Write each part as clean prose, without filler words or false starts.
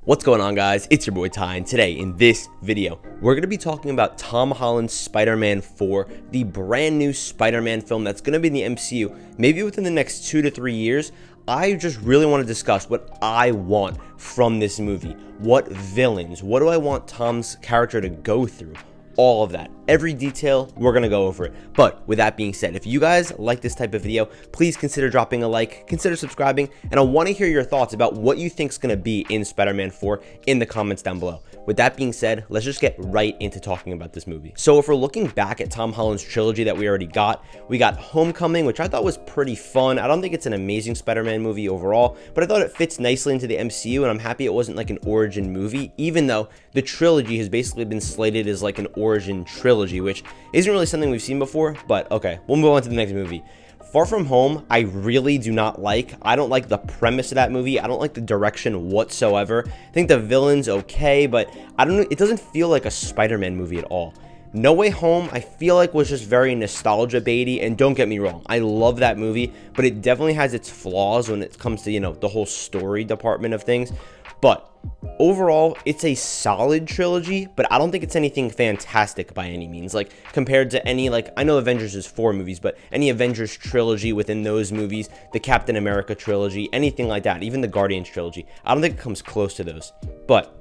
What's going on, guys? It's your boy Ty, and today in this video we're going to be talking about Tom Holland's Spider-Man 4, the brand new Spider-Man film that's going to be in the MCU maybe within the next 2 to 3 years. I just really want to discuss what I want from this movie. What villains, what do I want Tom's character to go through? All of that, every detail, we're gonna go over it. But with that being said, if you guys like this type of video, please consider dropping a like, consider subscribing, and I want to hear your thoughts about what you think is gonna be in Spider-Man 4 in the comments down below. With that being said, let's just get right into talking about this movie. So if we're looking back at Tom Holland's trilogy that we already got, we got Homecoming, which I thought was pretty fun. I don't think it's an amazing Spider-Man movie overall, but I thought it fits nicely into the MCU, and I'm happy it wasn't like an origin movie, even though the trilogy has basically been slated as like an origin trilogy, which isn't really something we've seen before. But okay, we'll move on to the next movie. Far From Home, I really do not like. I don't like the premise of that movie. I don't like the direction whatsoever. I think the villain's okay, but I don't know, it doesn't feel like a Spider-Man movie at all. No Way Home, I feel like was just very nostalgia baity, and don't get me wrong, I love that movie, but it definitely has its flaws when it comes to, you know, the whole story department of things. But overall, it's a solid trilogy, but I don't think it's anything fantastic by any means. Like, compared to any, like, I know Avengers is 4 movies, but any Avengers trilogy within those movies, the Captain America trilogy, anything like that, even the Guardians trilogy, I don't think it comes close to those. But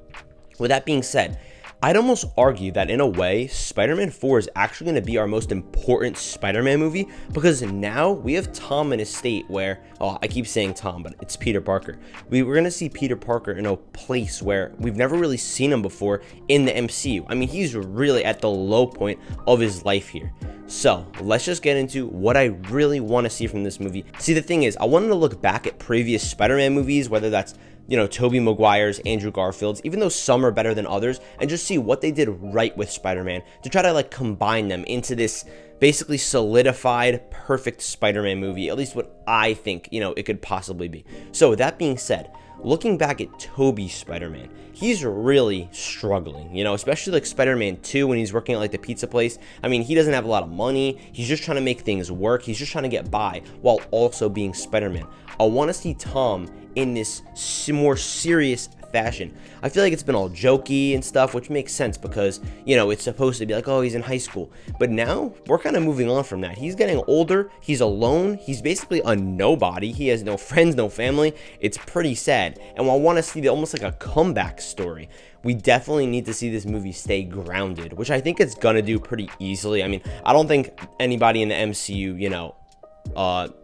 with that being said, I'd almost argue that in a way, Spider-Man 4 is actually going to be our most important Spider-Man movie, because now we have Tom in a state where, oh, I keep saying Tom, but it's Peter Parker. We're going to see Peter Parker in a place where we've never really seen him before in the MCU. I mean, he's really at the low point of his life here. So let's just get into what I really want to see from this movie. See, the thing is, I wanted to look back at previous Spider-Man movies, whether that's, you know, Tobey Maguire's, Andrew Garfield's, even though some are better than others, and just see what they did right with Spider-Man to try to like combine them into this basically solidified, perfect Spider-Man movie, at least what I think, you know, it could possibly be. So with that being said, looking back at Tobey's Spider-Man, he's really struggling, you know, especially like Spider-Man 2 when he's working at like the pizza place. I mean, he doesn't have a lot of money. He's just trying to make things work. He's just trying to get by while also being Spider-Man. I want to see Tom in this more serious fashion. I feel like it's been all jokey and stuff, which makes sense because, you know, it's supposed to be like, oh, he's in high school. But now we're kind of moving on from that. He's getting older. He's alone. He's basically a nobody. He has no friends, no family. It's pretty sad. And I want to see almost like a comeback story. We definitely need to see this movie stay grounded, which I think it's gonna do pretty easily. I mean, I don't think anybody in the MCU, you know,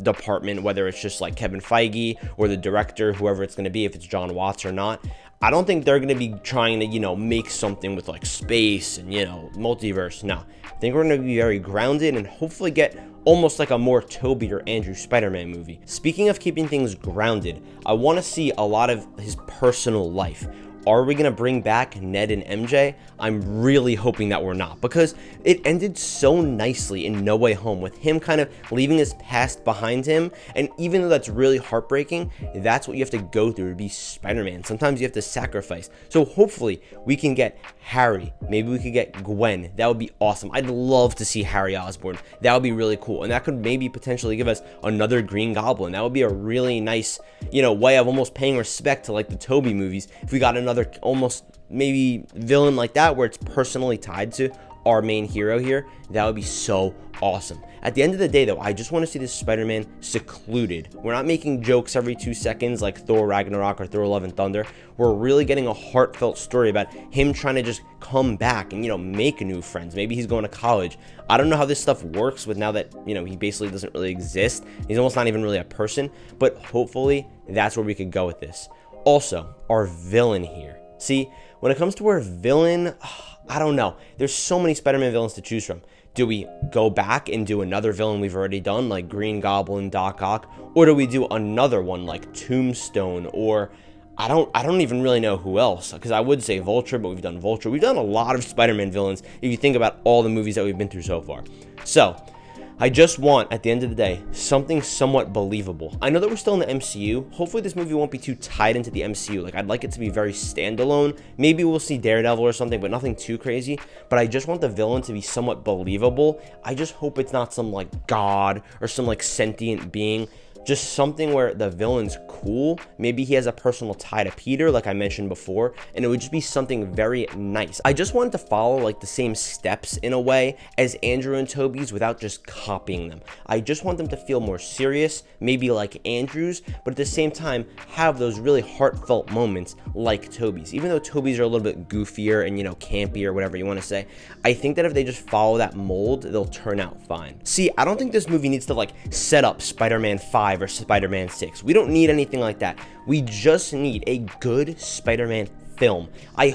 department, whether it's just like Kevin Feige or the director, whoever it's going to be, if it's John Watts or not, I don't think they're going to be trying to, you know, make something with like space and, you know, multiverse. No, I think we're going to be very grounded and hopefully get almost like a more Tobey or Andrew Spider-Man movie. Speaking of keeping things grounded, I want to see a lot of his personal life. Are we going to bring back Ned and MJ? I'm really hoping that we're not, because it ended so nicely in No Way Home with him kind of leaving his past behind him. And even though that's really heartbreaking, that's what you have to go through to be Spider-Man. Sometimes you have to sacrifice. So hopefully we can get Harry. Maybe we could get Gwen. That would be awesome. I'd love to see Harry Osborn. That would be really cool. And that could maybe potentially give us another Green Goblin. That would be a really nice, you know, way of almost paying respect to like the Tobey movies. If we got another almost maybe villain like that where it's personally tied to our main hero here, that would be so awesome. At the end of the day though, I just want to see this Spider-Man secluded. We're not making jokes every 2 seconds like Thor Ragnarok or Thor Love and Thunder. We're really getting a heartfelt story about him trying to just come back and, you know, make new friends. Maybe he's going to college. I don't know how this stuff works with now that, you know, he basically doesn't really exist. He's almost not even really a person, but hopefully that's where we could go with this. Also, our villain here. See, when it comes to our villain, I don't know. There's so many Spider-Man villains to choose from. Do we go back and do another villain we've already done, like Green Goblin, Doc Ock? Or do we do another one like Tombstone? Or I don't even really know who else, because I would say Vulture, but we've done Vulture. We've done a lot of Spider-Man villains if you think about all the movies that we've been through so far. So I just want, at the end of the day, something somewhat believable. I know that we're still in the MCU. Hopefully this movie won't be too tied into the MCU. Like, I'd like it to be very standalone. Maybe we'll see Daredevil or something, but nothing too crazy. But I just want the villain to be somewhat believable. I just hope it's not some, like, god or some, like, sentient being. just something where the villain's cool. Maybe he has a personal tie to Peter, like I mentioned before, and it would just be something very nice. I just wanted to follow like the same steps in a way as Andrew and Tobey's without just copying them. I just want them to feel more serious, maybe like Andrew's, but at the same time have those really heartfelt moments like Tobey's. Even though Tobey's are a little bit goofier and, you know, campier, whatever you want to say, I think that if they just follow that mold, they'll turn out fine. See, I don't think this movie needs to like set up Spider-Man 5 or Spider-Man 6. We don't need anything like that. We just need a good Spider-Man film. I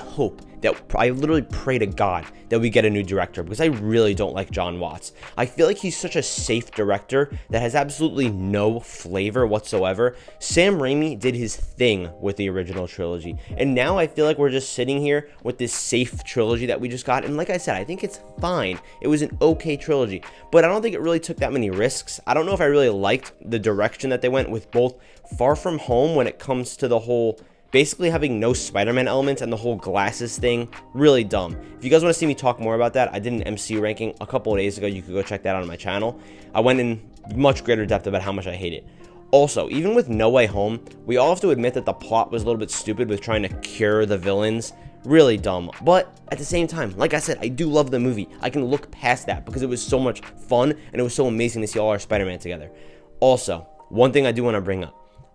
literally pray to God that we get a new director, because I really don't like John Watts. I feel like he's such a safe director that has absolutely no flavor whatsoever. Sam Raimi did his thing with the original trilogy, and now I feel like we're just sitting here with this safe trilogy that we just got, and like I said, I think it's fine. It was an okay trilogy, but I don't think it really took that many risks. I don't know if I really liked the direction that they went with both Far From Home when it comes to the whole basically having no Spider-Man elements and the whole glasses thing. Really dumb. If you guys want to see me talk more about that, I did an MCU ranking a couple of days ago. You could go check that out on my channel. I went in much greater depth about how much I hate it. Also, even with No Way Home, we all have to admit that the plot was a little bit stupid with trying to cure the villains. Really dumb. But at the same time, like I said, I do love the movie. I can look past that because it was so much fun and it was so amazing to see all our Spider-Man together. Also, one thing I do want to bring up.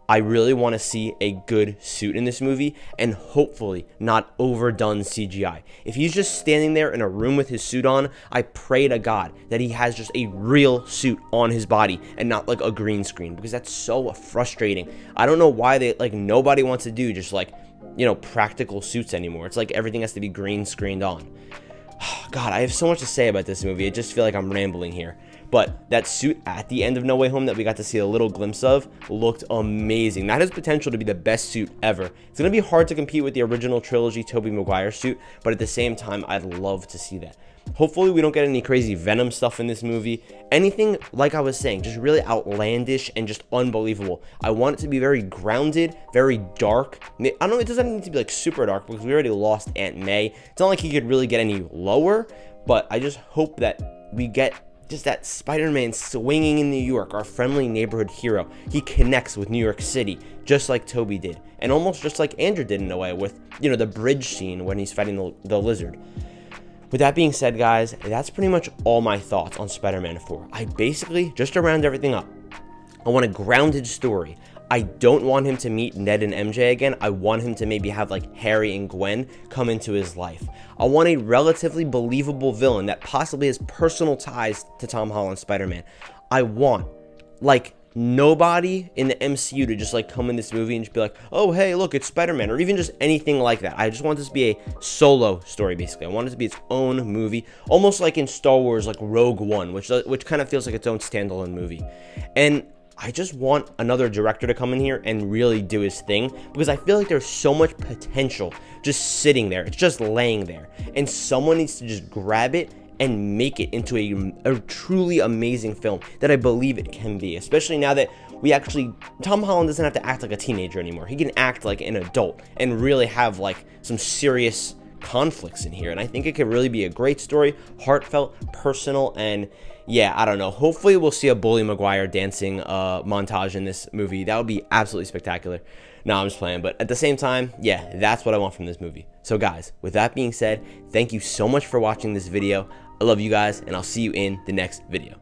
I really want to see a good suit in this movie, and hopefully not overdone CGI. If he's just standing there in a room with his suit on, I pray to God that he has just a real suit on his body and not like a green screen, because that's so frustrating. I don't know why nobody wants to do just like, you know, practical suits anymore. It's like everything has to be green screened on. God, I have so much to say about this movie. I just feel like I'm rambling here. But that suit at the end of No Way Home that we got to see a little glimpse of looked amazing. That has potential to be the best suit ever. It's going to be hard to compete with the original trilogy Tobey Maguire suit, but at the same time, I'd love to see that. Hopefully, we don't get any crazy Venom stuff in this movie. Anything, like I was saying, just really outlandish and just unbelievable. I want it to be very grounded, very dark. I don't know, it doesn't need to be like super dark because we already lost Aunt May. It's not like he could really get any lower, but I just hope that we get just that Spider-Man swinging in New York, our friendly neighborhood hero. He connects with New York City, just like Tobey did, and almost just like Andrew did in a way with, you know, the bridge scene when he's fighting the lizard. With that being said, guys, that's pretty much all my thoughts on Spider-Man 4. I basically, just to round everything up, I want a grounded story. I don't want him to meet Ned and MJ again. I want him to maybe have like Harry and Gwen come into his life. I want a relatively believable villain that possibly has personal ties to Tom Holland's Spider-Man. I want like nobody in the MCU to just like come in this movie and just be like, oh hey, look, it's Spider-Man, or even just anything like that. I just want this to be a solo story, basically. I want it to be its own movie, almost like in Star Wars, like Rogue One, which kind of feels like its own standalone movie. And I just want another director to come in here and really do his thing, because I feel like there's so much potential just sitting there. It's just laying there, and someone needs to just grab it and make it into a truly amazing film that I believe it can be, especially now that Tom Holland doesn't have to act like a teenager anymore. He can act like an adult and really have like some serious conflicts in here, and I think it could really be a great story, heartfelt, personal, and yeah, I don't know. Hopefully we'll see a Bully Maguire dancing montage in this movie. That would be absolutely spectacular. No, I'm just playing, but at the same time, yeah, that's what I want from this movie. So guys, with that being said, thank you so much for watching this video. I love you guys, and I'll see you in the next video.